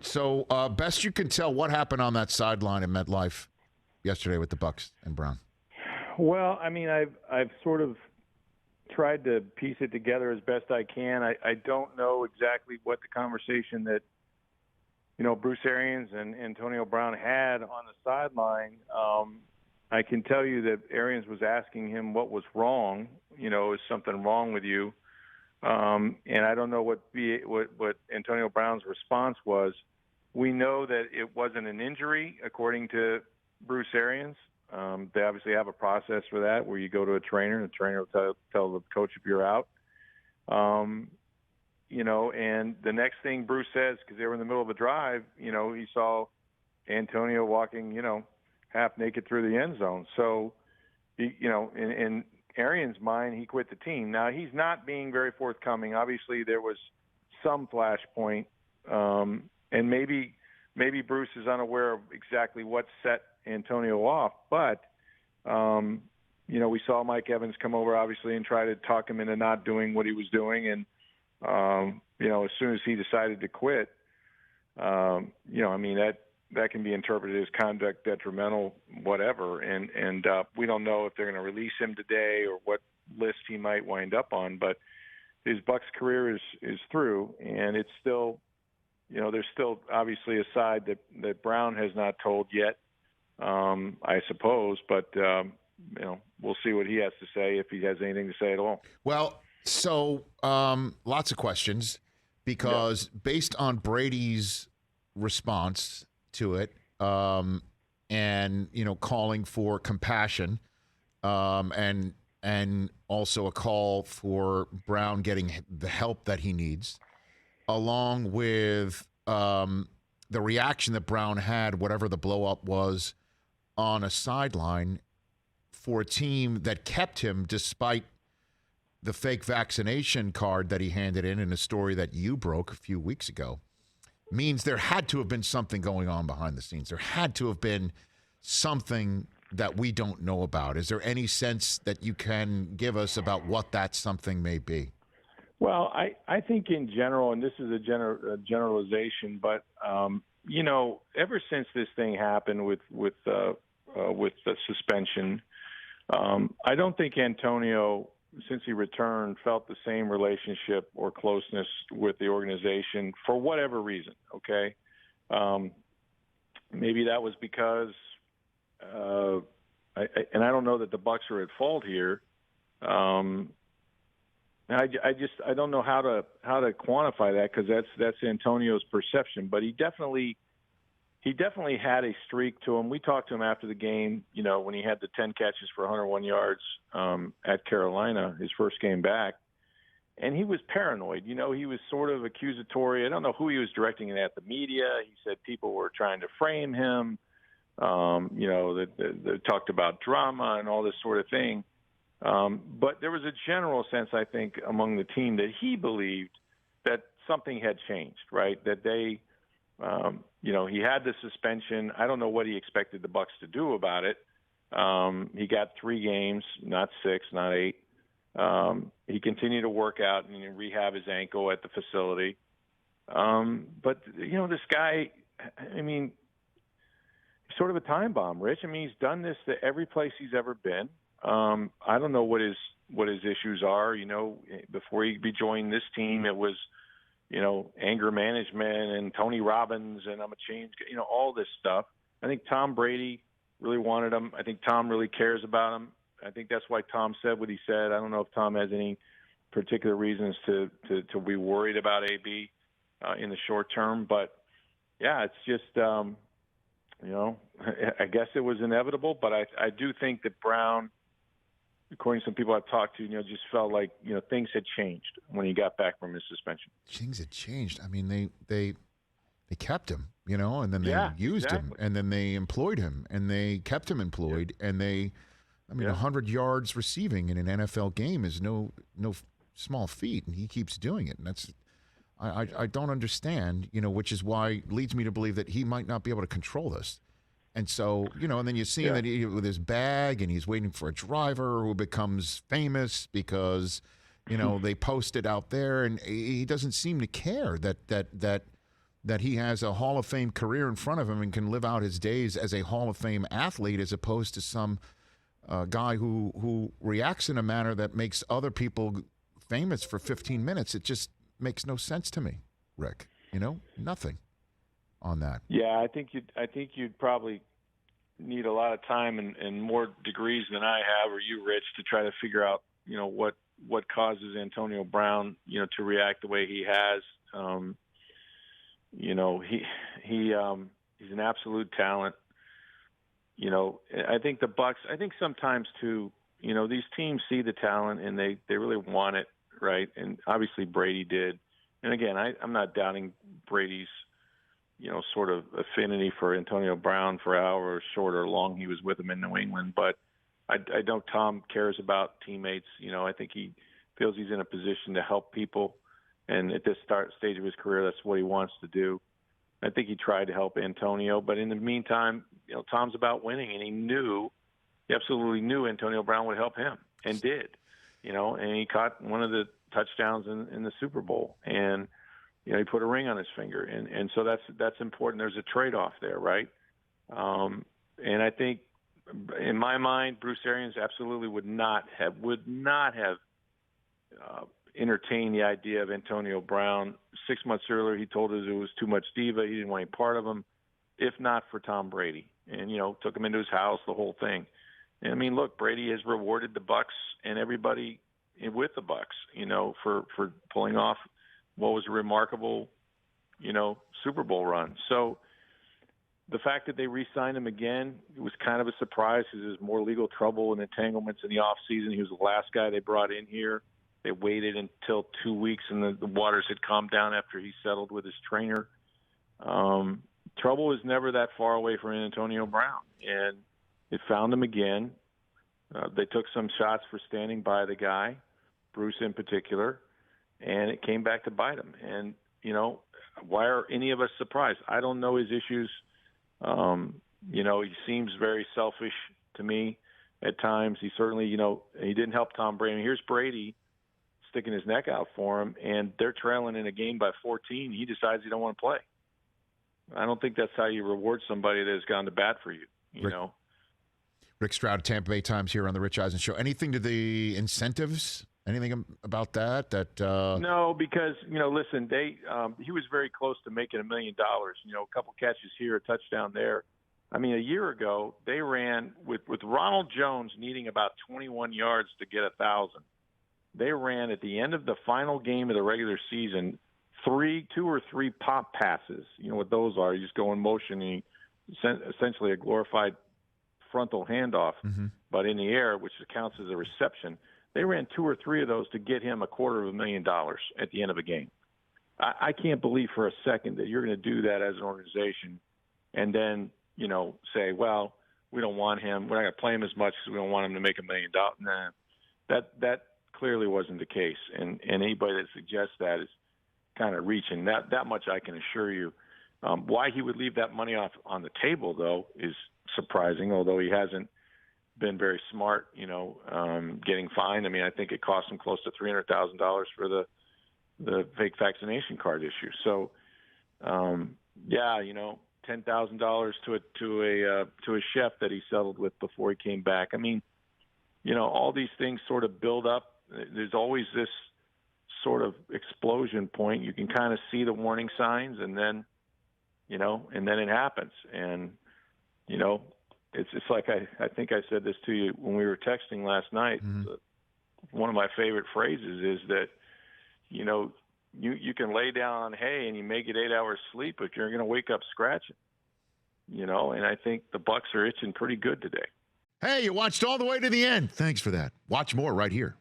So, best you can tell, what happened on that sideline in MetLife yesterday with the Bucs and Brown? Well, I mean, I've sort of tried to piece it together as best I can. I don't know exactly what the conversation that, Bruce Arians and Antonio Brown had on the sideline. I can tell you that Arians was asking him what was wrong. Is something wrong with you? And I don't know what Antonio Brown's response was. We know that it wasn't an injury, according to Bruce Arians. They obviously have a process for that, where you go to a trainer, and the trainer will tell the coach if you're out. And the next thing Bruce says, because they were in the middle of a drive, he saw Antonio walking, half naked through the end zone. So, in Arians' mind, he quit the team. Now, he's not being very forthcoming. Obviously, there was some flashpoint, and maybe Bruce is unaware of exactly what set Antonio off. But, we saw Mike Evans come over, obviously, and try to talk him into not doing what he was doing. And, as soon as he decided to quit, that can be interpreted as conduct detrimental, whatever. And we don't know if they're going to release him today or what list he might wind up on. But his Bucs career is through, and it's still, there's still obviously a side that Brown has not told yet, I suppose. But, we'll see what he has to say, if he has anything to say at all. Well, so lots of questions, because based on Brady's response to it, and calling for compassion, and also a call for Brown getting the help that he needs, along with the reaction that Brown had, whatever the blow up was, on a sideline for a team that kept him despite the fake vaccination card that he handed in a story that you broke a few weeks ago, means there had to have been something going on behind the scenes. There had to have been something that we don't know about. Is there any sense that you can give us about what that something may be? Well, I think in general, and this is a generalization, but ever since this thing happened with the suspension, I don't think Antonio, since he returned, felt the same relationship or closeness with the organization for whatever reason. Okay. Maybe that was because, I don't know that the Bucs are at fault here. I don't know how to quantify that, because that's Antonio's perception, but he definitely had a streak to him. We talked to him after the game, when he had the 10 catches for 101 yards at Carolina, his first game back. And he was paranoid. He was sort of accusatory. I don't know who he was directing it at, the media. He said people were trying to frame him. They talked about drama and all this sort of thing. But there was a general sense, I think, among the team that he believed that something had changed, right? That they, he had the suspension. I don't know what he expected the Bucs to do about it. He got 3 games, not 6, not 8. He continued to work out and rehab his ankle at the facility. But, this guy, he's sort of a time bomb, Rich. He's done this to every place he's ever been. I don't know what his issues are. Before he rejoined this team, it was, anger management and Tony Robbins and I'm a change, all this stuff. I think Tom Brady really wanted him. I think Tom really cares about him. I think that's why Tom said what he said. I don't know if Tom has any particular reasons to be worried about AB in the short term, but yeah, it's just, I guess it was inevitable, but I do think that Brown, according to some people I've talked to, just felt like, things had changed when he got back from his suspension. Things had changed. They kept him, and then they used him, and then they employed him, and they kept him employed, and they, 100 yards receiving in an NFL game is no small feat, and he keeps doing it, and that's, I don't understand, which is why leads me to believe that he might not be able to control this. And so, and then you see him that with his bag, and he's waiting for a driver who becomes famous because, they post it out there, and he doesn't seem to care that that he has a Hall of Fame career in front of him and can live out his days as a Hall of Fame athlete as opposed to some guy who reacts in a manner that makes other people famous for 15 minutes. It just makes no sense to me, Rick. Nothing on that. Yeah, I think you'd probably need a lot of time and more degrees than I have, or you, Rich, to try to figure out, what causes Antonio Brown, to react the way he has. He's an absolute talent. I think the Bucs. I think sometimes too, these teams see the talent and they really want it, right? And obviously Brady did. And again, I'm not doubting Brady's, sort of affinity for Antonio Brown for however short or long he was with him in New England. But I know Tom cares about teammates. I think he feels he's in a position to help people. And at this stage of his career, that's what he wants to do. I think he tried to help Antonio. But in the meantime, Tom's about winning. And he absolutely knew Antonio Brown would help him and did. And he caught one of the touchdowns in the Super Bowl. And, he put a ring on his finger. And so that's important. There's a trade-off there, right? And I think, in my mind, Bruce Arians absolutely would not have entertained the idea of Antonio Brown. 6 months earlier, he told us it was too much diva. He didn't want any part of him, if not for Tom Brady. And, took him into his house, the whole thing. And, I mean, look, Brady has rewarded the Bucs and everybody with the Bucs, for pulling off what was a remarkable, Super Bowl run. So the fact that they re-signed him again, it was kind of a surprise because there's more legal trouble and entanglements in the offseason. He was the last guy they brought in here. They waited until 2 weeks and the waters had calmed down after he settled with his trainer. Trouble is never that far away from Antonio Brown, and it found him again. They took some shots for standing by the guy, Bruce in particular, and it came back to bite him. And, why are any of us surprised? I don't know his issues. He seems very selfish to me at times. He certainly, he didn't help Tom Brady. I mean, here's Brady sticking his neck out for him, and they're trailing in a game by 14. He decides he don't want to play. I don't think that's how you reward somebody that has gone to bat for you, know. Rick Stroud, Tampa Bay Times here on the Rich Eisen Show. Anything to the incentives? Anything about that? No, because, listen, he was very close to making $1 million. A couple catches here, a touchdown there. I mean, a year ago, they ran with Ronald Jones needing about 21 yards to get 1,000. They ran at the end of the final game of the regular season 2 or 3 pop passes. You know what those are? You just go in motion and essentially a glorified frontal handoff, but in the air, which counts as a reception. They ran 2 or 3 of those to get him $250,000 at the end of a game. I can't believe for a second that you're going to do that as an organization and then, say, well, we don't want him. We're not going to play him as much because we don't want him to make $1 million. Nah, that clearly wasn't the case. And anybody that suggests that is kind of reaching. That much I can assure you. Why he would leave that money off on the table, though, is surprising, although he hasn't been very smart, getting fined. I mean, I think it cost him close to $300,000 for the fake vaccination card issue. So, $10,000 to a chef that he settled with before he came back. I mean, all these things sort of build up. There's always this sort of explosion point. You can kind of see the warning signs, and then it happens. And, it's just like I think I said this to you when we were texting last night. One of my favorite phrases is that, you can lay down on hay and you may get 8 hours sleep, but you're going to wake up scratching, and I think the Bucs are itching pretty good today. Hey, you watched all the way to the end. Thanks for that. Watch more right here.